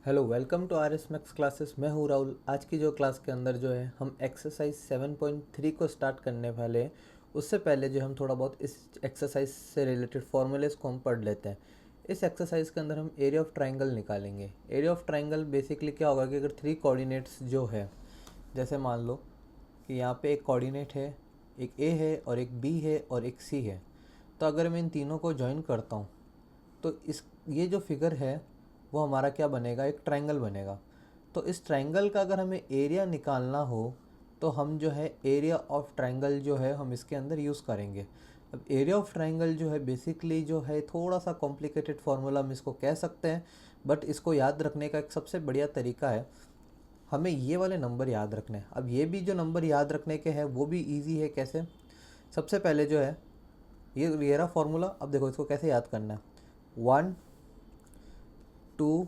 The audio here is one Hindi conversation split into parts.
Hello, welcome to R S Max classes. मैं हूँ राहुल। आज की जो क्लास के अंदर जो है हम एक्सरसाइज 7.3 को स्टार्ट करने वाले हैं। उससे पहले जो हम थोड़ा बहुत इस एक्सरसाइज से रिलेटेड फॉर्मूलेस को हम पढ़ लेते हैं। इस एक्सरसाइज के अंदर हम एरिया ऑफ ट्राइंगल निकालेंगे। एरिया ऑफ ट्राइंगल बेसिकली क्या होगा कि अगर थ्री कोऑर्डिनेट्स जो है, जैसे मान लो कि यहाँ पे एक कोऑर्डिनेट है, एक ए है और एक बी है और एक सी है। तो अगर मैं इन तीनों को ज्वाइन करता हूँ तो इस ये जो फिगर है वो हमारा क्या बनेगा, एक ट्रायंगल बनेगा। तो इस ट्रायंगल का अगर हमें एरिया निकालना हो तो हम जो है एरिया ऑफ ट्रायंगल जो है हम इसके अंदर यूज़ करेंगे। अब एरिया ऑफ ट्रायंगल जो है बेसिकली जो है थोड़ा सा कॉम्प्लिकेटेड फार्मूला हम इसको कह सकते हैं, बट इसको याद रखने का एक सबसे बढ़िया तरीका है, हमें ये वाले नंबर याद रखने हैं। अब ये भी जो नंबर याद रखने के हैं वो भी ईजी है। कैसे? सबसे पहले जो है ये रहा फार्मूला। अब देखो इसको कैसे याद करना है। 1 2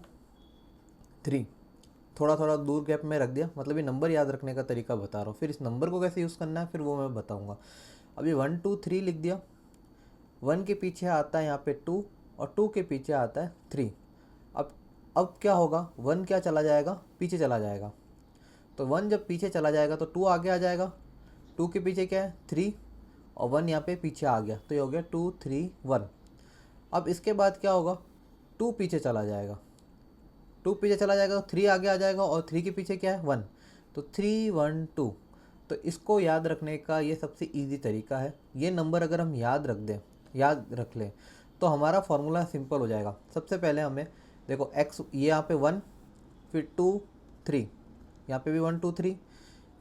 3, थोड़ा थोड़ा दूर गैप में रख दिया, मतलब ये नंबर याद रखने का तरीका बता रहा हूँ। फिर इस नंबर को कैसे यूज़ करना है फिर वो मैं बताऊँगा। अभी 1 2 3 लिख दिया। 1 के पीछे आता है यहाँ पे 2 और 2 के पीछे आता है 3। अब अब क्या होगा, 1 क्या चला जाएगा, पीछे चला जाएगा। तो 1 जब पीछे चला जाएगा तो 2 आगे आ जाएगा। 2 के पीछे क्या है, 3, और 1 यहाँ पे पीछे आ गया तो ये हो गया 2 3 1। अब इसके बाद क्या होगा, 2 पीछे चला जाएगा। 2 पीछे चला जाएगा तो 3 आगे आ जाएगा, और 3 के पीछे क्या है, 1। तो 3 1 2। तो इसको याद रखने का ये सबसे इजी तरीका है। ये नंबर अगर हम याद रख लें तो हमारा फॉर्मूला सिंपल हो जाएगा। सबसे पहले हमें देखो x, ये यहाँ पे 1, फिर 2 3, यहाँ पे भी 1 2 3,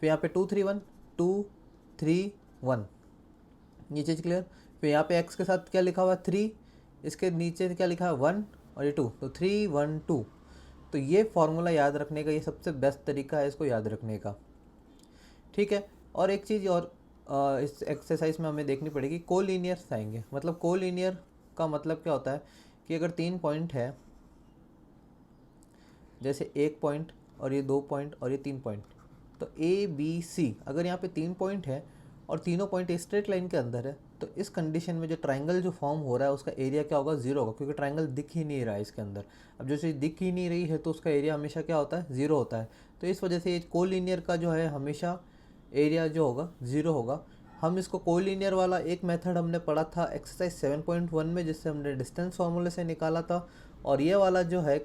फिर यहाँ पे 2 3 1 2 3 1। ये चीज़ क्लियर? फिर यहाँ पे x के साथ क्या लिखा हुआ है, 3, इसके नीचे क्या लिखा है 1 और ये 2, तो 3 1 2। तो ये फार्मूला याद रखने का ये सबसे बेस्ट तरीका है इसको याद रखने का। ठीक है। और एक चीज़ और इस एक्सरसाइज में हमें देखनी पड़ेगी, कोलिनियर्स आएंगे। मतलब कोलिनियर का मतलब क्या होता है कि अगर 3 पॉइंट है, जैसे 1 पॉइंट और ये 2 पॉइंट और ये 3 पॉइंट, तो ए बी सी, अगर यहाँ पे 3 पॉइंट है और तीनों पॉइंट स्ट्रेट लाइन के अंदर है, तो इस कंडीशन में जो ट्रायंगल जो फॉर्म हो रहा है उसका एरिया क्या होगा, 0 होगा, क्योंकि ट्रायंगल दिख ही नहीं रहा है इसके अंदर। अब जो चीज़ दिख ही नहीं रही है तो उसका एरिया हमेशा क्या होता है, 0 होता है। तो इस वजह से ये कोलिनियर का जो है हमेशा एरिया जो होगा 0 होगा। हम इसको कोलिनियर वाला एक मेथड हमने पढ़ा था एक्सरसाइज 7.1 में, जिससे हमने डिस्टेंस फार्मूले से निकाला था। और ये वाला जो है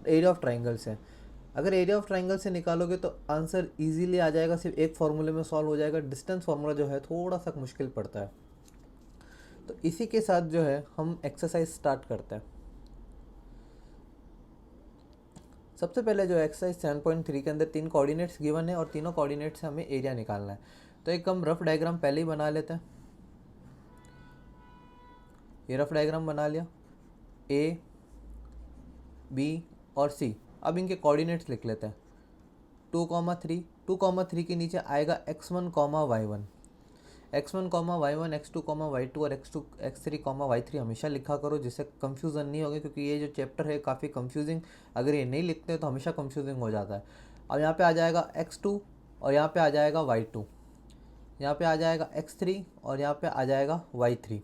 एरिया ऑफ ट्राइंगल से, अगर एरिया ऑफ ट्राइंगल से निकालोगे तो आंसर इजीली आ जाएगा, सिर्फ एक फार्मूले में सॉल्व हो जाएगा। डिस्टेंस फार्मूला जो है थोड़ा सा मुश्किल पड़ता है। तो इसी के साथ जो है हम एक्सरसाइज स्टार्ट करते हैं। सबसे पहले जो एक्सरसाइज 7.3 के अंदर 3 कोऑर्डिनेट्स गिवन है और तीनों कोऑर्डिनेट्स से हमें एरिया निकालना है। तो एक हम रफ डायग्राम पहले ही बना लेते हैं। ये रफ डायग्राम बना लिया, ए बी और सी। अब इनके कोऑर्डिनेट्स लिख लेते हैं। 2,3, 2,3 के नीचे आएगा x1, y1, x1, y1, x2, y2 और x2, x3, y3 हमेशा लिखा करो, जिससे कंफ्यूजन नहीं होगा, क्योंकि ये जो चैप्टर है काफ़ी कंफ्यूजिंग, अगर ये नहीं लिखते तो हमेशा कंफ्यूजिंग हो जाता है। अब यहाँ पे आ जाएगा x2 और यहाँ पे आ जाएगा y2, यहाँ पे आ जाएगा x3 और यहाँ पे आ जाएगा y3।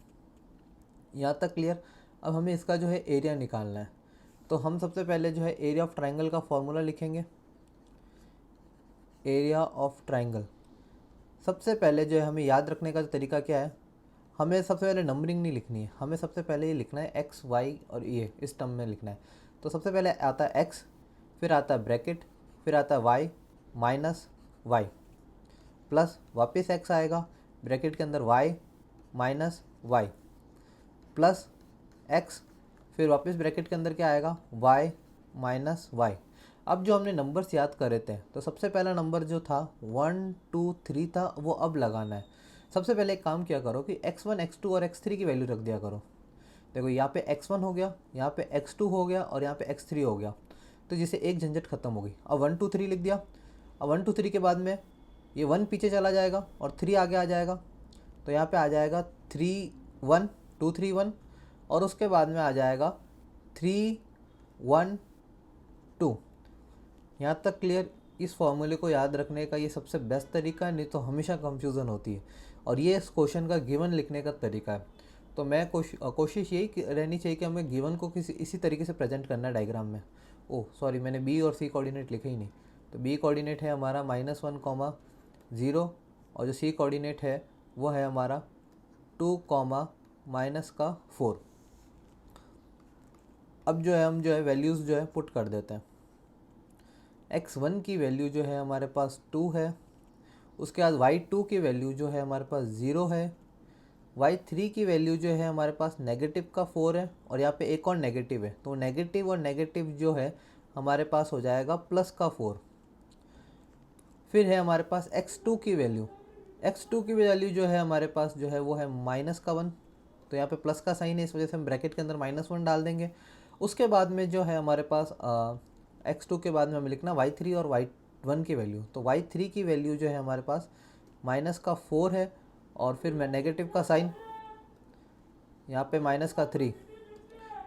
यहाँ तक क्लियर? अब हमें इसका जो है एरिया निकालना है। तो हम सबसे पहले जो है एरिया ऑफ ट्राइंगल का फॉर्मूला लिखेंगे। एरिया ऑफ ट्राइंगल, सबसे पहले जो है हमें याद रखने का तरीका क्या है, हमें सबसे पहले नंबरिंग नहीं लिखनी है, हमें सबसे पहले ये लिखना है एक्स वाई और ये इस टर्म में लिखना है। तो सबसे पहले आता है एक्स, फिर आता है ब्रैकेट, फिर आता है वाई माइनस वाई, प्लस वापस एक्स आएगा ब्रैकेट के अंदर, Y minus Y, plus X, फिर वापस ब्रैकेट के अंदर क्या आएगा, वाई माइनस वाई। अब जो हमने नंबर्स याद करे थे, तो सबसे पहला नंबर जो था 1 2 3 था, वो अब लगाना है। सबसे पहले एक काम किया करो कि x1 x2 और x3 की वैल्यू रख दिया करो। देखो यहाँ पे x1 हो गया, यहाँ पे x2 हो गया और यहाँ पे x3 हो गया, तो जिससे एक झंझट खत्म हो गई। अब 1 2 3 लिख दिया। अब 1 2 3 के बाद में ये 1 पीछे चला जाएगा और 3 आगे आ जाएगा, तो यहाँ पे आ जाएगा 3 1 2 3 1, और उसके बाद में आ जाएगा 3 1 2। यहाँ तक क्लियर? इस फॉर्मूले को याद रखने का ये सबसे बेस्ट तरीका है, नहीं तो हमेशा कंफ्यूजन होती है। और ये इस क्वेश्चन का गिवन लिखने का तरीका है। तो मैं कोशिश यही रहनी चाहिए कि हमें गिवन को किसी इसी तरीके से प्रेजेंट करना है डायग्राम में। ओह सॉरी, मैंने बी और सी कोऑर्डिनेट लिखे ही नहीं। तो बी कोऑर्डिनेट है हमारा -1, 0, और जो सी कोऑर्डिनेट है वो है हमारा 2, -4। अब जो है हम जो है वैल्यूज़ जो है पुट कर देते हैं। x1 की वैल्यू जो है हमारे पास 2 है, उसके बाद y2 की वैल्यू जो है हमारे पास 0 है, y3 की वैल्यू जो है हमारे पास नेगेटिव का 4 है, और यहाँ पे एक और नेगेटिव है, तो नेगेटिव और नेगेटिव जो है हमारे पास हो जाएगा प्लस का 4। फिर है हमारे पास x2 की वैल्यू, x2 की वैल्यू जो है हमारे पास जो है वो है -1, तो यहाँ पे प्लस का साइन है, इस वजह से हम ब्रैकेट के अंदर -1 डाल देंगे। उसके बाद में जो है हमारे पास x2 के बाद में हमें लिखना y3 और y1 की वैल्यू। तो y3 की वैल्यू जो है हमारे पास -4 है, और फिर मैं नेगेटिव का साइन, यहाँ पे -3।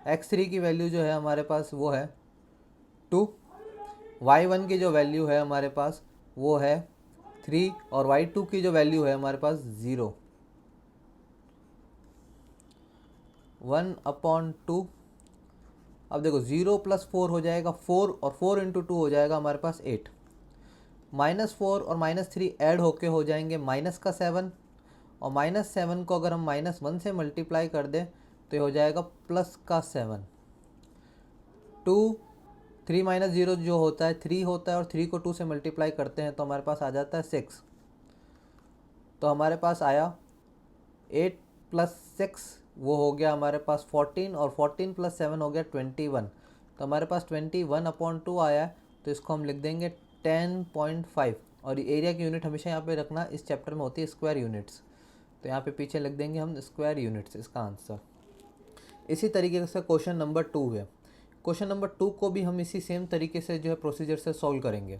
x3 की वैल्यू जो है हमारे पास वो है 2, y1 की जो वैल्यू है हमारे पास वो है 3, और y2 की जो वैल्यू है हमारे पास 0। 1/2। अब देखो 0 + 4 हो जाएगा 4, और 4 × 2 हो जाएगा हमारे पास 8। -4 और -3 ऐड होके हो जाएंगे -7, और -7 को अगर हम -1 से मल्टीप्लाई कर दें तो ये हो जाएगा +7। 2, 3 - 0 जो होता है 3 होता है, और 3 को 2 से मल्टीप्लाई करते हैं तो हमारे पास आ जाता है 6। तो हमारे पास आया 8 + 6 वो हो गया हमारे पास 14, और 14 + 7 हो गया 21। तो हमारे पास 21/2 आया है, तो इसको हम लिख देंगे 10.5। और एरिया की यूनिट हमेशा यहाँ पे रखना, इस चैप्टर में होती है स्क्वायर यूनिट्स, तो यहाँ पे पीछे लिख देंगे हम स्क्वायर यूनिट्स इसका आंसर। इसी तरीके से क्वेश्चन नंबर 2 है। क्वेश्चन नंबर 2 को भी हम इसी सेम तरीके से जो है प्रोसीजर से सॉल्व करेंगे।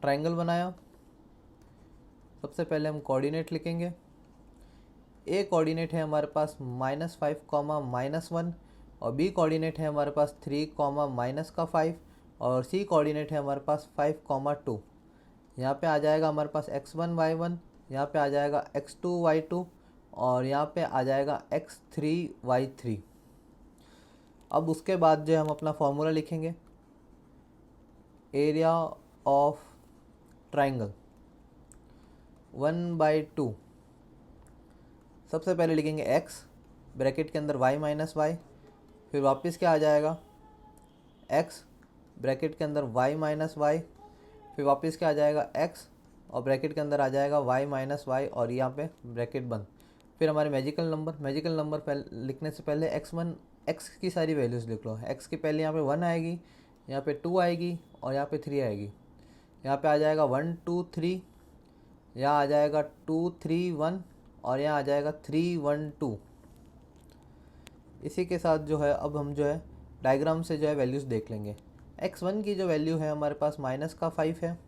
ट्रायंगल बनाया, सबसे पहले हम कोऑर्डिनेट लिखेंगे। ए कोऑर्डिनेट है हमारे पास -5, -1, और बी कोऑर्डिनेट है हमारे पास 3, -5, और सी कोऑर्डिनेट है हमारे पास 5, 2। यहाँ पे आ जाएगा हमारे पास x1, y1, यहाँ पे आ जाएगा x2, y2, और यहाँ पे आ जाएगा x3, y3। अब उसके बाद जो है हम अपना फॉर्मूला लिखेंगे, एरिया ऑफ ट्राइंगल 1/2। सबसे पहले लिखेंगे x, ब्रैकेट के अंदर y - y, फिर वापस क्या आ जाएगा x, ब्रैकेट के अंदर y - y, फिर वापस क्या आ जाएगा x, और ब्रैकेट के अंदर आ जाएगा y - y, और यहाँ पे ब्रैकेट बंद। फिर हमारे मैजिकल नंबर लिखने से पहले x की सारी वैल्यूज़ लिख लो। x की पहले यहाँ पे 1 आएगी, यहाँ पे 2 आएगी, और यहाँ पे 3 आएगी। यहाँ पे आ जाएगा 1, 2, 3, यहाँ आ जाएगा 2, 3, 1, और यहाँ आ जाएगा 3, 1, 2। इसी के साथ जो है अब हम जो है डायग्राम से जो है वैल्यूज़ देख लेंगे। x1 की जो वैल्यू है हमारे पास -5 है।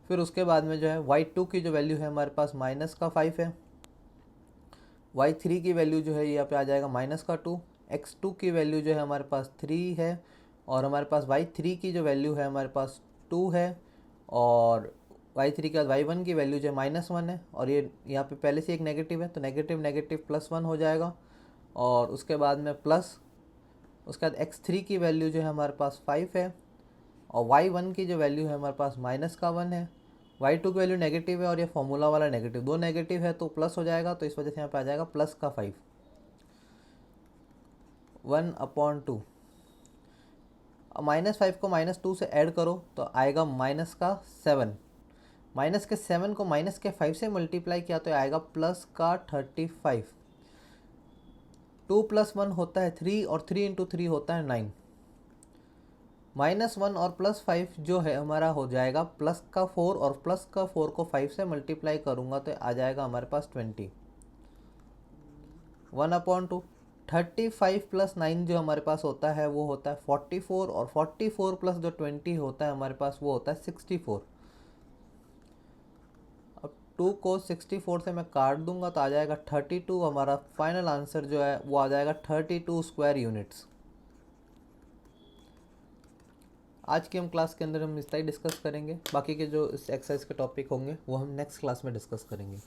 फिर उसके बाद में जो है y2 की जो वैल्यू है हमारे पास -5 है। y3 की वैल्यू जो है यहाँ पे आ जाएगा -2। x2 की वैल्यू जो है हमारे पास 3 है, और हमारे पास y3 की जो वैल्यू है हमारे पास 2 है, और y3 के बाद y1 की वैल्यू जो है -1 है, और ये यहाँ पे पहले से एक नेगेटिव है, तो नेगेटिव नेगेटिव +1 हो जाएगा। और उसके बाद में प्लस, उसके बाद x3 की वैल्यू जो है हमारे पास 5 है, और y1 की जो वैल्यू है हमारे पास -1 है। y2 की वैल्यू नेगेटिव है, और ये फॉर्मूला वाला नेगेटिव, दो नेगेटिव है तो प्लस हो जाएगा, तो इस वजह से यहाँ पे आ जाएगा +5। 1/2। अब -5 को -2 से ऐड करो तो आएगा -7। -7 को -5 से मल्टीप्लाई किया तो आएगा +35। 2 + 1 होता है 3, और 3 × 3 होता है 9। -1 और +5 जो है हमारा हो जाएगा +4, और +4 को 5 से मल्टीप्लाई करूँगा तो आ जाएगा हमारे पास 20। 1/2। 35 + 9 जो हमारे पास होता है वो होता है 44, और 44 प्लस जो 20 होता है हमारे पास वो होता है 64। अब 2 को 64 से मैं काट दूंगा तो आ जाएगा 32। हमारा फाइनल आंसर जो है वो आ जाएगा 32 स्क्वायर यूनिट्स। आज की हम क्लास के अंदर हम इतना ही डिस्कस करेंगे, बाकी के जो इस एक्सरसाइज के टॉपिक होंगे वो हम नेक्स्ट क्लास में डिस्कस करेंगे।